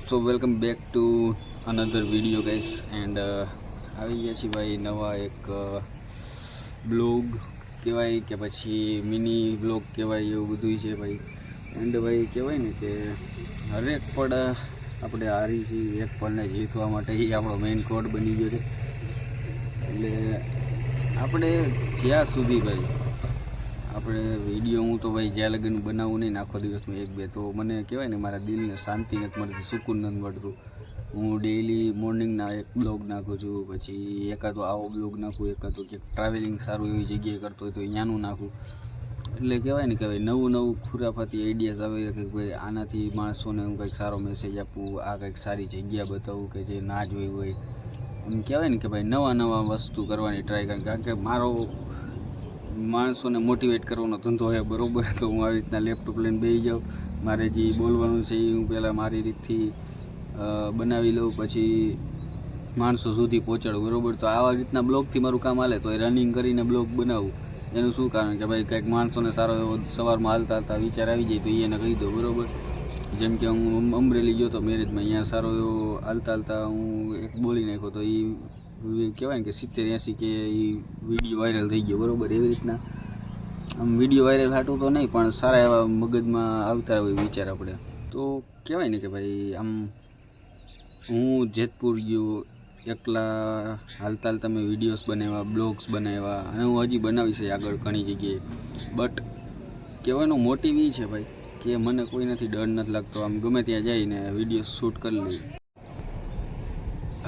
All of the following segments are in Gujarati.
So welcome back to another video guys and આવી ગયા છીએ ભાઈ નવા એક બ્લોગ કહેવાય કે પછી મિની બ્લોગ કહેવાય એવું બધું છે ભાઈ. એન્ડ ભાઈ કહેવાય ને કે હરેક પળ આપણે હારી છીએ, એક પળને જીતવા માટે એ આપણો મેઇન કોડ બની ગયો છે. એટલે આપણે જ્યાં સુધી ભાઈ આપણે વિડીયો હું તો ભાઈ જ્યાં લગન બનાવું નહીં આખો દિવસમાં એક બે તો મને કહેવાય ને મારા દિલને શાંતિ નથી મળતી, સુકૂન નથી મળતું. હું ડેઈલી મોર્નિંગના એક બ્લોગ નાખું છું, પછી એકાદો આવો બ્લોગ નાખું, એકાદો ક્યાંક ટ્રાવેલિંગ સારું એવી જગ્યાએ કરતો હોય તો અહીંયાનું નાખું. એટલે કહેવાય ને કે ભાઈ નવું ખુરાફાતી આઈડિયાઝ આવે કે ભાઈ આનાથી માણસોને હું કંઈક સારો મેસેજ આપું, આ કંઈક સારી જગ્યા બતાવું કે જે ના જોઈ હોય. એમ કહેવાય ને કે ભાઈ નવા વસ્તુ કરવાની ટ્રાય કરું, કારણ કે મારો માણસોને મોટિવેટ કરવાનો ધંધો છે બરાબર. તો હું આવી રીતના લેપટોપ લઈને બેસી જાઉં, મારે જે બોલવાનું છે એ હું પહેલાં મારી રીતથી બનાવી લઉં, પછી માણસો સુધી પહોંચાડું બરાબર. તો આવા રીતના બ્લોગથી મારું કામ હાલે. તો એ રનિંગ કરીને બ્લોગ બનાવું એનું શું કારણ કે ભાઈ કંઈક માણસોને સારો એવો સવારમાં હાલતા વિચાર આવી જાય તો એને કહી દો બરાબર. જેમ કે હું અમરેલી ગયો તો મેરેજમાં, અહીંયા સારો એવો હાલતા હું એક બોલી નાખ્યો તો એ કહેવાય ને કે 70-80 કે એ વિડીયો વાયરલ થઈ ગયો બરાબર. એવી રીતના આમ વિડીયો વાયરલ થાતું તો નહીં પણ સારા એવા મગજમાં આવતા હોય વિચાર આપણે. તો કહેવાય ને કે ભાઈ આમ હું જેતપુર ગયો એકલા હાલતા મેં વિડીયોઝ બનાવ્યા, બ્લોગ્સ બનાવ્યા અને હું હજી બનાવીશ આગળ ઘણી જગ્યાએ. બટ કહેવાનો મોટિવ એ છે ભાઈ કે મને કોઈનાથી ડર નથી લાગતો. આમ ગમે ત્યાં જઈને વિડીયો શૂટ કરી લઈ.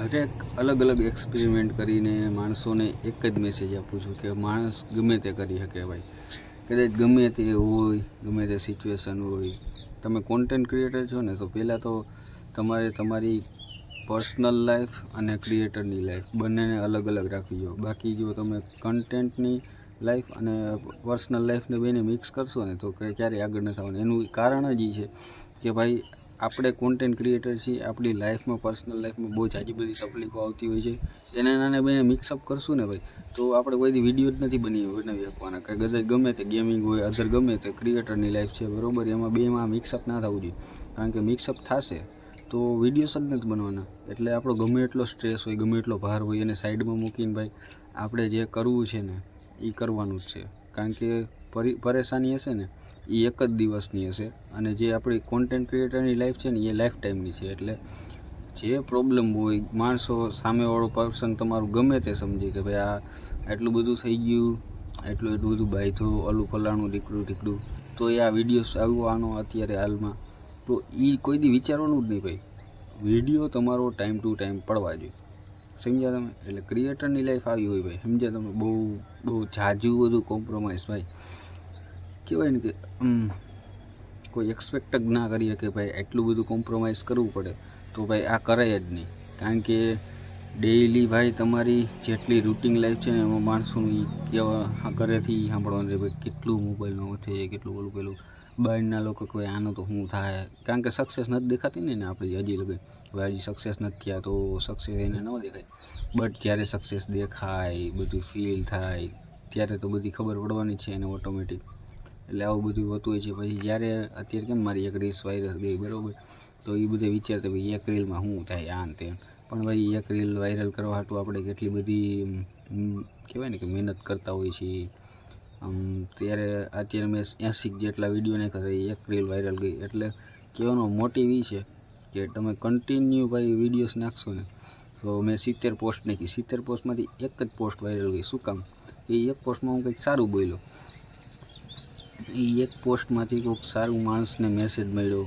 હરેક અલગ એક્સપેરિમેન્ટ કરીને માણસોને એક જ મેસેજ આપું છું કે માણસ ગમે તે કરી શકે ભાઈ. કદાચ ગમે તે હોય, ગમે તે સિચ્યુએશન હોય, તમે કોન્ટેન્ટ ક્રિએટર છો ને તો પહેલાં તો તમારે તમારી પર્સનલ લાઈફ અને ક્રિએટરની લાઈફ બંનેને અલગ રાખવી જોઈએ. બાકી જો તમે કન્ટેન્ટની લાઈફ અને પર્સનલ લાઈફને બેને મિક્સ કરશો ને તો ક્યારેય આગળ નથી આવવાનું. એનું કારણ જ એ છે કે ભાઈ આપણે કોન્ટેન્ટ ક્રિએટર છીએ, આપણી લાઈફમાં પર્સનલ લાઈફમાં બહુ જાજી બધી તકલીફો આવતી હોય છે. એને નાને બેને મિક્સઅપ કરશું ને ભાઈ તો આપણે કોઈ વિડીયો જ નથી બનાવી શકવાના. કે ગમે તે ગેમિંગ હોય, અધર ગમે તે ક્રિએટરની લાઈફ છે બરાબર, એમાં બેમાં મિક્સઅપ ના થવું જોઈએ. કારણ કે મિક્સઅપ થશે તો વિડીયોસ જ નથી બનવાના. એટલે આપણો ગમે એટલો સ્ટ્રેસ હોય, ગમે એટલો ભાર હોય એને સાઈડમાં મૂકીને ભાઈ આપણે જે કરવું છે ને એ કરવાનું જ છે. કારણ કે પરેશાની હશે ને એ એક જ દિવસની હશે અને જે આપણી કોન્ટેન્ટ ક્રિએટરની લાઈફ છે ને એ લાઈફ ટાઈમની છે. એટલે જે પ્રોબ્લેમ હોય માણસો સામેવાળો પર્સન તમારું ગમે તે સમજે કે ભાઈ આ એટલું બધું થઈ ગયું, એટલું બધું બાંધ્યું, ઓલું ફલાણું ઢીકડું તો એ આ વિડીયોસ આવવાનો અત્યારે હાલમાં તો એ કોઈ દી વિચારવાનું જ નહીં ભાઈ. વિડીયો તમારો ટાઈમ ટુ ટાઈમ પડવા જોઈએ, સમજ્યા તમે. એટલે ક્રિએટરની લાઈફ આવી હોય ભાઈ, સમજ્યા તમે. બહુ ઝાઝું બધું કોમ્પ્રોમાઇઝ ભાઈ કહેવાય ને કે કોઈ એક્સપેક્ટ જ ના કરીએ કે ભાઈ એટલું બધું કોમ્પ્રોમાઇઝ કરવું પડે તો ભાઈ આ કરાય જ નહીં. કારણ કે ડેઈલી ભાઈ તમારી જેટલી રૂટિન લાઈફ છે ને એમાં માણસોનું કેવા ઘરેથી સાંભળવાનું છે ભાઈ કેટલું મોબાઈલનો વધે, કેટલું ઓલું પેલું. બહારના લોકો કોઈ આનું તો શું થાય, કારણ કે સક્સેસ નથી દેખાતી ને આપણી હજી લગન. હવે હજી સક્સેસ નથી થયા તો સક્સેસ એને ન દેખાય. બટ જ્યારે સક્સેસ દેખાય, બધું ફીલ થાય ત્યારે તો બધી ખબર પડવાની છે એને ઓટોમેટિક. એટલે આવું બધું હોતું હોય છે. પછી જ્યારે અત્યારે કેમ મારી એક રીલ્સ વાયરલ ગઈ બરાબર, તો એ બધે વિચારતા ભાઈ એક રીલમાં શું થાય આન તેમ. પણ ભાઈ એક રીલ વાયરલ કરવા હાટું આપણે કેટલી બધી કહેવાય ને કે મહેનત કરતા હોઈએ છીએ. ત્યારે અત્યારે મેં 80 જેટલા વિડીયો નાખ્યા હતા, એક રીલ વાયરલ ગઈ. એટલે કહેવાનો મોટિવ એ છે કે તમે કન્ટિન્યુ ભાઈ વિડીયોઝ નાખશો ને તો મેં 70 પોસ્ટ નાખી, 70 પોસ્ટમાંથી એક જ પોસ્ટ વાયરલ ગઈ. શું કામ? એ એક પોસ્ટમાં હું કંઈક સારું બોલ્યો, એ એક પોસ્ટમાંથી કોઈક સારું માણસને મેસેજ મળ્યો.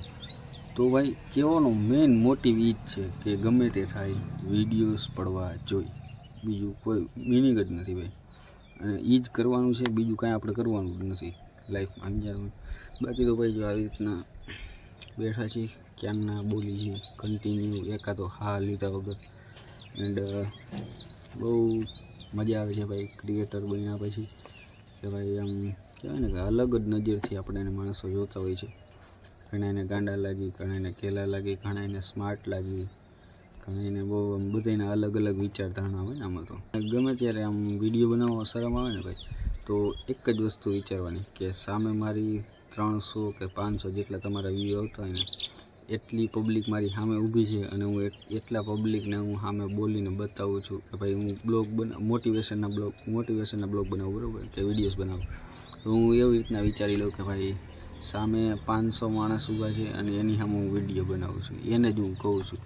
તો ભાઈ કહેવાનો મેઇન મોટિવ એ જ છે કે ગમે તે થાય વિડીયોઝ પડવા જોઈએ, બીજું કોઈ મિનિંગ જ નથી ભાઈ. અને એ જ કરવાનું છે, બીજું કાંઈ આપણે કરવાનું જ નથી લાઈફમાં, સમજ્યા. બાકી તો ભાઈ જો આવી રીતના બેઠા છીએ ક્યારના બોલી છીએ કન્ટિન્યુ એકાદો હા લીધા વગર. એન્ડ બહુ મજા આવે છે ભાઈ ક્રિએટર બન્યા પછી કે ભાઈ આમ કહેવાય ને કે અલગ જ નજરથી આપણે એને માણસો જોતા હોય છે. ઘણા એને ગાંડા લાગી, ઘણા એને કેલા લાગી, ઘણા એને સ્માર્ટ લાગી, ઘણા એને બહુ આમ બધાને અલગ વિચારધારણા હોય ને. આમાં તો ગમે ત્યારે આમ વિડીયો બનાવવા શરમ આવે ને ભાઈ તો એક જ વસ્તુ વિચારવાની કે સામે મારી 300 કે 500 જેટલા તમારા વ્યૂ આવતા હોય ને એટલી પબ્લિક મારી સામે ઊભી છે અને હું એટલા પબ્લિકને હું સામે બોલીને બતાવું છું કે ભાઈ હું બ્લોગ મોટિવેશનના બ્લોગ બનાવું, બરાબર, કે વિડીયોઝ બનાવું. તો હું એવી રીતના વિચારી લઉં કે ભાઈ સામે 500 માણસ ઊભા છે અને એની સામે હું વિડીયો બનાવું છું, એને જ હું કહું છું.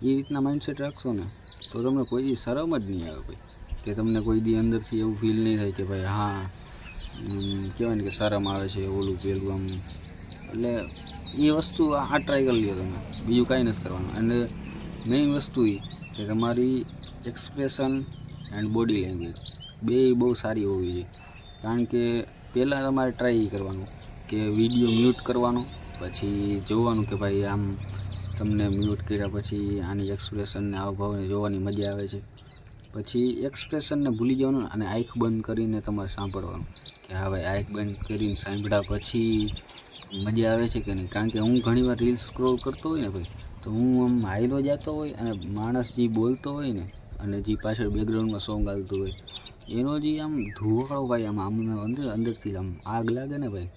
એ રીતના માઇન્ડસેટ રાખશો ને તો તમને કોઈ દી શરમ જ નહીં આવે ભાઈ, કે તમને કોઈ દી અંદરથી એવું ફીલ નહીં થાય કે ભાઈ હા કહેવાય ને કે શરમ આવે છે ઓલું પેલું આમ. એટલે એ વસ્તુ આ ટ્રાય કરી લ્યો તમે, બીજું કાંઈ નથી કરવાનું. અને મેઇન વસ્તુ એ કે તમારી એક્સપ્રેશન એન્ડ બોડી લેંગ્વેજ બે બહુ સારી હોવી જોઈએ. કારણ કે પહેલાં તમારે ટ્રાય કરવાનું કે વિડીયો મ્યુટ કરવાનો, પછી જોવાનું કે ભાઈ આમ તમને મ્યુટ કર્યા પછી આની એક્સપ્રેશનને હાવભાવને જોવાની મજા આવે છે. પછી એક્સપ્રેશનને ભૂલી જવાનું અને આંખ બંધ કરીને તમારે સાંભળવાનું કે હા ભાઈ આંખ બંધ કરીને સાંભળ્યા પછી મજા આવે છે કે નહીં. કારણ કે હું ઘણીવાર રીલ્સ સ્ક્રોલ કરતો હોય ને ભાઈ, તો હું આમ હાઈલો જતો હોય અને માણસ જે બોલતો હોય ને અને જે પાછળ બેકગ્રાઉન્ડમાં સોંગ આવતું હોય એનો જે આમ ધુવાળો ભાઈ આમ અંદરથી આમ આગ લાગે ને ભાઈ,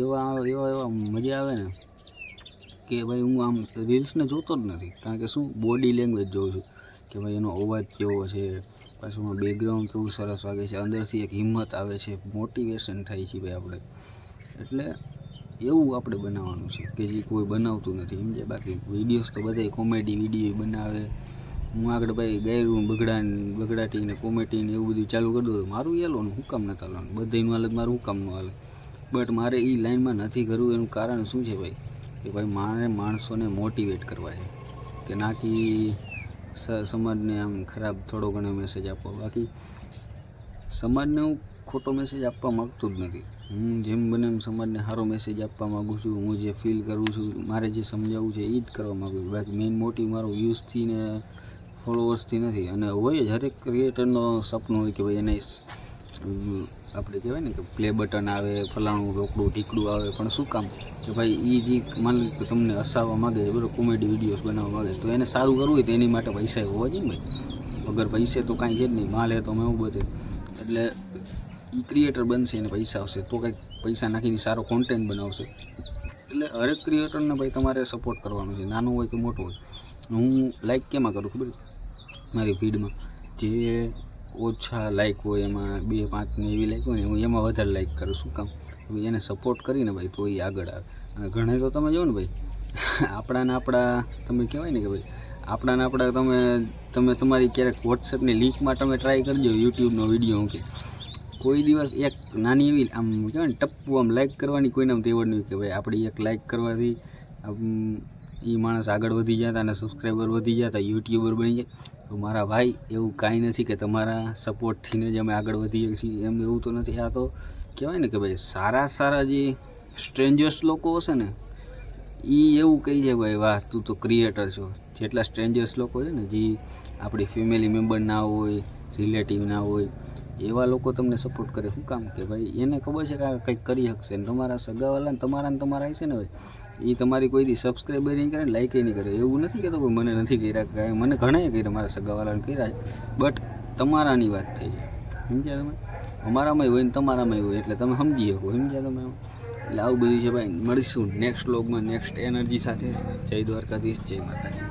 એવા મજા આવે ને કે ભાઈ હું આમ રીલ્સને જોતો જ નથી. કારણ કે શું, બોડી લેંગ્વેજ જોઉં છું કે ભાઈ એનો અવાજ કેવો છે, પાછું બેકગ્રાઉન્ડ કેવું સરસ વાગે છે, અંદરથી એક હિંમત આવે છે, મોટિવેશન થાય છે ભાઈ આપણે. એટલે એવું આપણે બનાવવાનું છે કે જે કોઈ બનાવતું નથી, સમજે. બાકી વિડીયોઝ તો બધાય કોમેડી વિડીયો બનાવે. હું આગળ ભાઈ ગાયરું બગડાટીને કોમેડીને એવું બધું ચાલુ કરી દઉં, મારું એલોનું હું કામ નથી હાલવાનું, બધાનું હાલત મારું હું કામ ન હાલે. બટ મારે એ લાઈનમાં નથી કરવું. એનું કારણ શું છે ભાઈ, કે ભાઈ મારે માણસોને મોટિવેટ કરવા છે, કે ના કે સમાજને આમ ખરાબ થોડો ઘણો મેસેજ આપવો. બાકી સમાજને હું ખોટો મેસેજ આપવા માગતો જ નથી. હું જેમ બને એમ સમાજને સારો મેસેજ આપવા માગું છું. હું જે ફીલ કરું છું, મારે જે સમજાવવું છે એ જ કરવા માગું છું. બાકી મેઇન મોટિવ મારો વ્યૂઝથી ને ફોલોવર્સથી નથી. અને હોય જ હરેક ક્રિએટરનો સપનું હોય કે ભાઈ એને આપણે કહેવાય ને કે પ્લે બટન આવે, ફલાણું રોકડું ઢીકડું આવે. પણ શું કામ કે ભાઈ એ જે માની લો કે તમને હસાવવા માગે છે, બરાબર, કોમેડી વિડીયોઝ બનાવવા માગે છે, તો એને સારું કરવું હોય તો એની માટે પૈસા હોવા જોઈએ ને ભાઈ. વગર પૈસે તો કાંઈ છે જ નહીં, માલ હે તો મેં એવું બધે. એટલે એ ક્રિએટર બનશે એને પૈસા આવશે તો કંઈક પૈસા નાખીને સારો કોન્ટેન્ટ બનાવશે. એટલે હરેક ક્રિએટરને ભાઈ તમારે સપોર્ટ કરવાનો છે, નાનું હોય કે મોટું હોય. હું લાઈક કેમાં કરું ખબર, મારી ફીડમાં જે ઓછા લાઈક હોય એમાં 2-5 ને એવી લાઈક હોય ને હું એમાં વધારે લાઈક કરું. શું કામ, એને સપોર્ટ કરીને ભાઈ તો એ આગળ આવે. અને ઘણા તો તમે જો ને ભાઈ આપણા તમે કહેવાય ને કે ભાઈ આપણા તમે તમારી ક્યારેક વોટ્સએપની લિંકમાં તમે ટ્રાય કરજો યુટ્યુબનો વિડીયો મૂકી, કોઈ દિવસ એક નાની એવી આમ કહેવાય ને ટપ્પુ આમ લાઈક કરવાની કોઈને આમ તેવડ નહીં કે ભાઈ આપણી એક લાઈક કરવાથી એ માણસ આગળ વધી જતા અને સબસ્ક્રાઈબર વધી જતા, યુટ્યુબર બની જાય. તો મારા ભાઈ એવું કાંઈ નથી કે તમારા સપોર્ટથીને જ અમે આગળ વધીએ છીએ, એમ એવું તો નથી. આ તો કહેવાય ને કે ભાઈ સારા જે સ્ટ્રેન્જર્સ લોકો હશે ને એ એવું કહી જાય ભાઈ વાહ તું તો ક્રિએટર છો. જેટલા સ્ટ્રેન્જર્સ લોકો છે ને જે આપણી ફેમિલી મેમ્બર ના હોય, રિલેટિવ ના હોય, એવા લોકો તમને સપોર્ટ કરે. શું કામ કે ભાઈ એને ખબર છે કે આ કંઈક કરી શકશે. ને તમારા સગાવાલા ને તમારા હશે ને ભાઈ એ તમારી કોઈ દી સબસ્ક્રાઈબર નહીં કરે ને લાઈક નહીં કરે. એવું નથી કહેતો કે મને નથી કર્યા, મને ઘણાએ કર્યા, મારા સગાવાલાને કર્યા છે. બટ તમારાની વાત થઈ છે, સમજ્યા તમે? અમારામાંય હોય ને તમારામાંય હોય એટલે તમે સમજી શકો, સમજ્યા તમે? એટલે આવું બધું છે ભાઈ. મળીશું નેક્સ્ટ વ્લોગમાં નેક્સ્ટ એનર્જી સાથે. જય દ્વારકાધીશ, જય માતાજી.